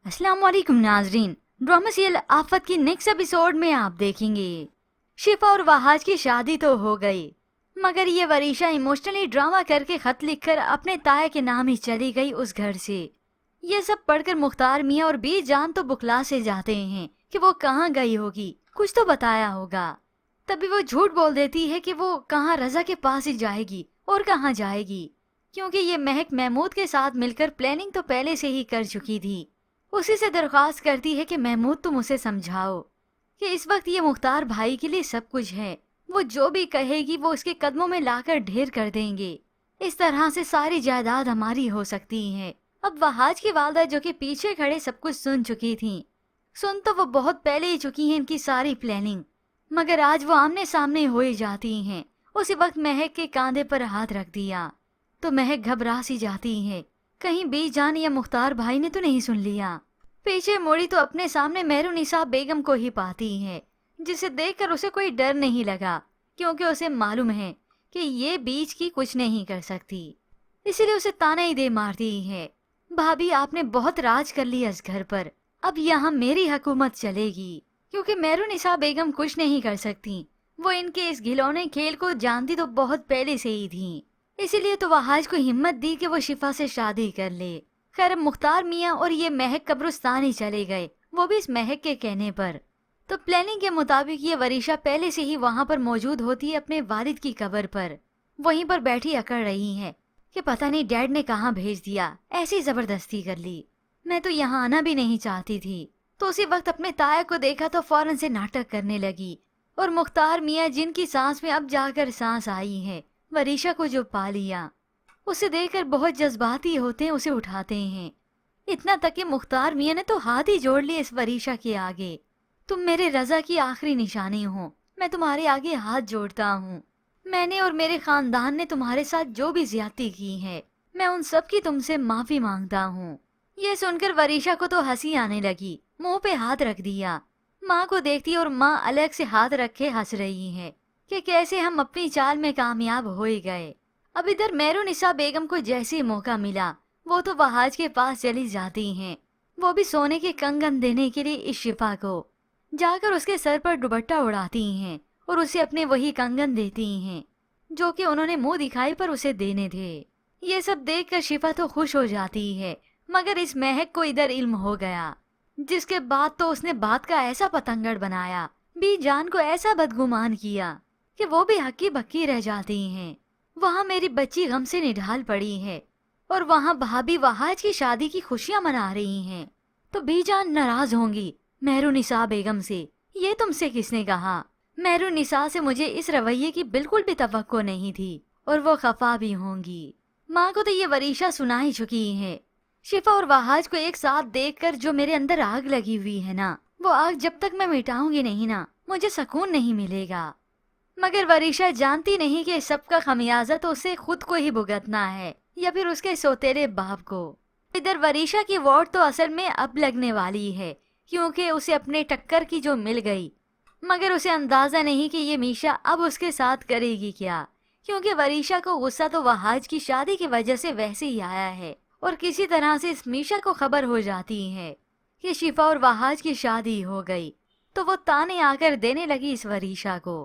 अस्सलाम वालेकुम नाजरीन। ड्रामा सीरियल आफत की नेक्स्ट एपिसोड में आप देखेंगे शिफा और वहाज की शादी तो हो गई, मगर ये वरीशा इमोशनली ड्रामा करके खत लिखकर अपने ताया के नाम ही चली गई उस घर से। ये सब पढ़कर मुख्तार मियाँ और बी जान तो बुखला से जाते हैं कि वो कहाँ गई होगी, कुछ तो बताया होगा। तभी वो झूठ बोल देती है कि वो कहाँ रजा के पास ही जाएगी और कहाँ जाएगी, क्योंकि ये महक महमूद के साथ मिलकर प्लानिंग तो पहले से ही कर चुकी थी। उसी से दरख्वास्त करती है कि महमूद तुम उसे समझाओ कि इस वक्त ये मुख्तार भाई के लिए सब कुछ है, वो जो भी कहेगी वो उसके कदमों में लाकर ढेर कर देंगे। इस तरह से सारी जायदाद हमारी हो सकती है। अब वहाज की वालदा जो कि पीछे खड़े सब कुछ सुन चुकी थी, सुन तो वो बहुत पहले ही चुकी हैं इनकी सारी प्लानिंग, मगर आज वो आमने सामने हो ही जाती हैं। उसी वक्त महक के कांधे पर हाथ रख दिया तो महक घबरा सी जाती है, कहीं बी जान या मुख्तार भाई ने तो नहीं सुन लिया। पीछे मुड़ी तो अपने सामने मेहरुनिसा बेगम को ही पाती है, जिसे देखकर उसे कोई डर नहीं लगा, क्योंकि उसे मालूम है कि ये बीच की कुछ नहीं कर सकती। इसीलिए उसे ताना ही दे मारती है, भाभी आपने बहुत राज कर लिया इस घर पर, अब यहाँ मेरी हुकूमत चलेगी। क्योंकि मेहरुनिसा बेगम कुछ नहीं कर सकती, वो इनके इस घिलौने खेल को जानती तो बहुत पहले से ही थी। इसीलिए तो वहाज को हिम्मत दी कि वो शिफा से शादी कर ले। खैर अब मुख्तार मियाँ और ये महक कब्रिस्तान ही चले गए, वो भी इस महक के कहने पर। तो प्लानिंग के मुताबिक ये वरीशा पहले से ही वहाँ पर मौजूद होती है अपने वालिद की कब्र पर, वहीं पर बैठी अकड़ रही है कि पता नहीं डैड ने कहाँ भेज दिया, ऐसी जबरदस्ती कर ली, मैं तो यहाँ आना भी नहीं चाहती थी। तो उसी वक्त अपने ताया को देखा तो फौरन से नाटक करने लगी, और मुख्तार मियाँ जिनकी सांस में अब जाकर सांस आई है, वरीशा को जो पा लिया, उसे देखकर बहुत जज्बाती होते हैं, उसे उठाते हैं। इतना तक कि मुख्तार मियाँ ने तो हाथ ही जोड़ लिए इस वरीशा के आगे, तुम मेरे रजा की आखिरी निशानी हो, मैं तुम्हारे आगे हाथ जोड़ता हूँ। मैंने और मेरे खानदान ने तुम्हारे साथ जो भी ज्यादती की है, मैं उन सब की तुमसे माफी मांगता हूँ। ये सुनकर वरीशा को तो हंसी आने लगी, मुंह पे हाथ रख दिया। माँ को देखती और माँ अलग से हाथ रखे हंस रही है कि कैसे हम अपनी चाल में कामयाब हो ही गए। अब इधर मेहरुनिसा बेगम को जैसे मौका मिला वो तो वहाज के पास चली जाती हैं, वो भी सोने के कंगन देने के लिए इस शिफा को। जाकर उसके सर पर दुपट्टा उड़ाती हैं और उसे अपने वही कंगन देती हैं जो कि उन्होंने मुंह दिखाई पर उसे देने थे। ये सब देखकर शिफा तो खुश हो जाती है, मगर इस महक को इधर इल्म हो गया, जिसके बाद तो उसने बात का ऐसा पतंगड़ बनाया, बी जान को ऐसा बदगुमान किया कि वो भी हक्की बक्की रह जाती हैं। वहाँ मेरी बच्ची गम से निढाल पड़ी है और वहाँ भाभी वहाज की शादी की खुशियाँ मना रही हैं, तो बीजान नाराज होंगी मेहरुनिसा बेगम से। ये तुमसे किसने कहा? मेहरुनिसा से मुझे इस रवैये की बिल्कुल भी तवक्को नहीं थी और वो खफा भी होंगी। माँ को तो ये वरीशा सुना ही चुकी है। शिफा और वहाज को एक साथ देखकर जो मेरे अंदर आग लगी हुई है ना, वो आग जब तक मैं मिटाऊंगी नहीं ना, मुझे सुकून नहीं मिलेगा। मगर वरीशा जानती नहीं कि सबका खमियाजा तो उसे खुद को ही भुगतना है या फिर उसके सौतेले बाप को। इधर वरीशा की वोट तो असल में अब लगने वाली है, क्योंकि उसे अपने टक्कर की जो मिल गई, मगर उसे अंदाजा नहीं कि ये मीशा अब उसके साथ करेगी क्या, क्योंकि वरीशा को गुस्सा तो वहाज की शादी की वजह से वैसे ही आया है, और किसी तरह से इस मीशा को खबर हो जाती है कि शिफा और वहाज की शादी हो गई, तो वो ताने आकर देने लगी इस वरीशा को।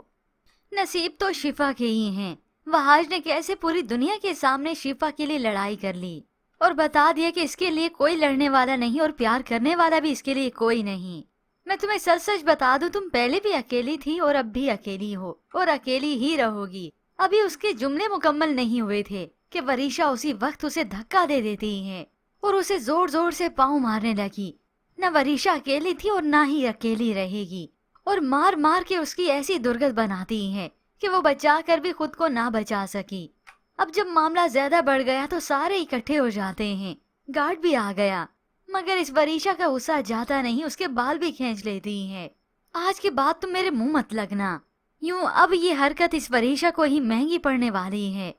नसीब तो शिफा के ही हैं। वहाज ने कैसे पूरी दुनिया के सामने शिफा के लिए लड़ाई कर ली और बता दिया कि इसके लिए कोई लड़ने वाला नहीं और प्यार करने वाला भी इसके लिए कोई नहीं। मैं तुम्हें सच सच बता दूं, तुम पहले भी अकेली थी और अब भी अकेली हो और अकेली ही रहोगी। अभी उसके जुमले मुकम्मल नहीं हुए थे कि वरीशा उसी वक्त उसे धक्का दे देती है और उसे जोर जोर से पाँव मारने लगी। न वरीशा अकेली थी और न ही अकेली रहेगी, और मार मार के उसकी ऐसी दुर्गत बनाती हैं कि वो बचा कर भी खुद को ना बचा सकी। अब जब मामला ज्यादा बढ़ गया तो सारे इकट्ठे हो जाते हैं, गार्ड भी आ गया, मगर इस वरीशा का गुस्सा जाता नहीं, उसके बाल भी खींच लेती है। आज के बाद तुम मेरे मुंह मत लगना, यूं अब ये हरकत इस वरीशा को ही महंगी पड़ने वाली है,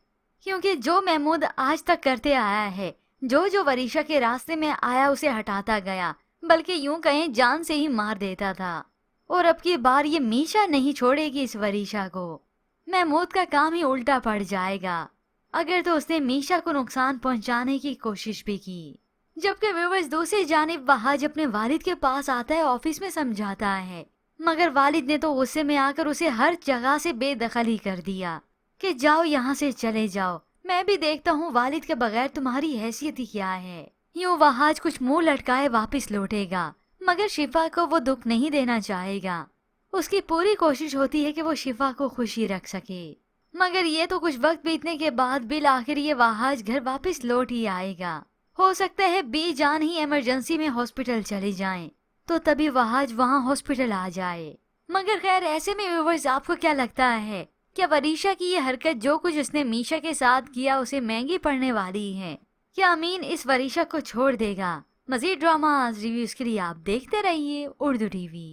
क्योंकि जो महमूद आज तक करते आया है, जो वरीशा के रास्ते में आया उसे हटाता गया, बल्कि यूं कहें जान से ही मार देता था। और अब की बार ये मीशा नहीं छोड़ेगी इस वरीशा को। महमूद का काम ही उल्टा पड़ जाएगा, अगर तो उसने मीशा को नुकसान पहुंचाने की कोशिश भी की। जबकि व्यूअर्स दूसरी जानिब वहाज अपने वालिद के पास आता है, ऑफिस में समझाता है, मगर वालिद ने तो गुस्से में आकर उसे हर जगह से बेदखल ही कर दिया कि जाओ यहाँ से चले जाओ, मैं भी देखता हूँ वालिद के बगैर तुम्हारी हैसियत ही क्या है। यूँ वहाज कुछ मुंह लटकाए वापस लौटेगा, मगर शिफा को वो दुख नहीं देना चाहेगा। उसकी पूरी कोशिश होती है कि वो शिफा को खुशी रख सके, मगर ये तो कुछ वक्त बीतने के बाद बिल आखिर ये वहाज घर वापस लौट ही आएगा। हो सकता है बी जान ही इमरजेंसी में हॉस्पिटल चले जाएं, तो तभी वहाज वहाँ हॉस्पिटल आ जाए। मगर खैर, ऐसे में व्यूअर्स आपको क्या लगता है, क्या वरीशा की ये हरकत जो कुछ उसने मीशा के साथ किया उसे महंगी पड़ने वाली है? क्या अमीन इस वरीशा को छोड़ देगा? मजीद ड्रामा रिव्यूज के लिए आप देखते रहिए उर्दू टीवी।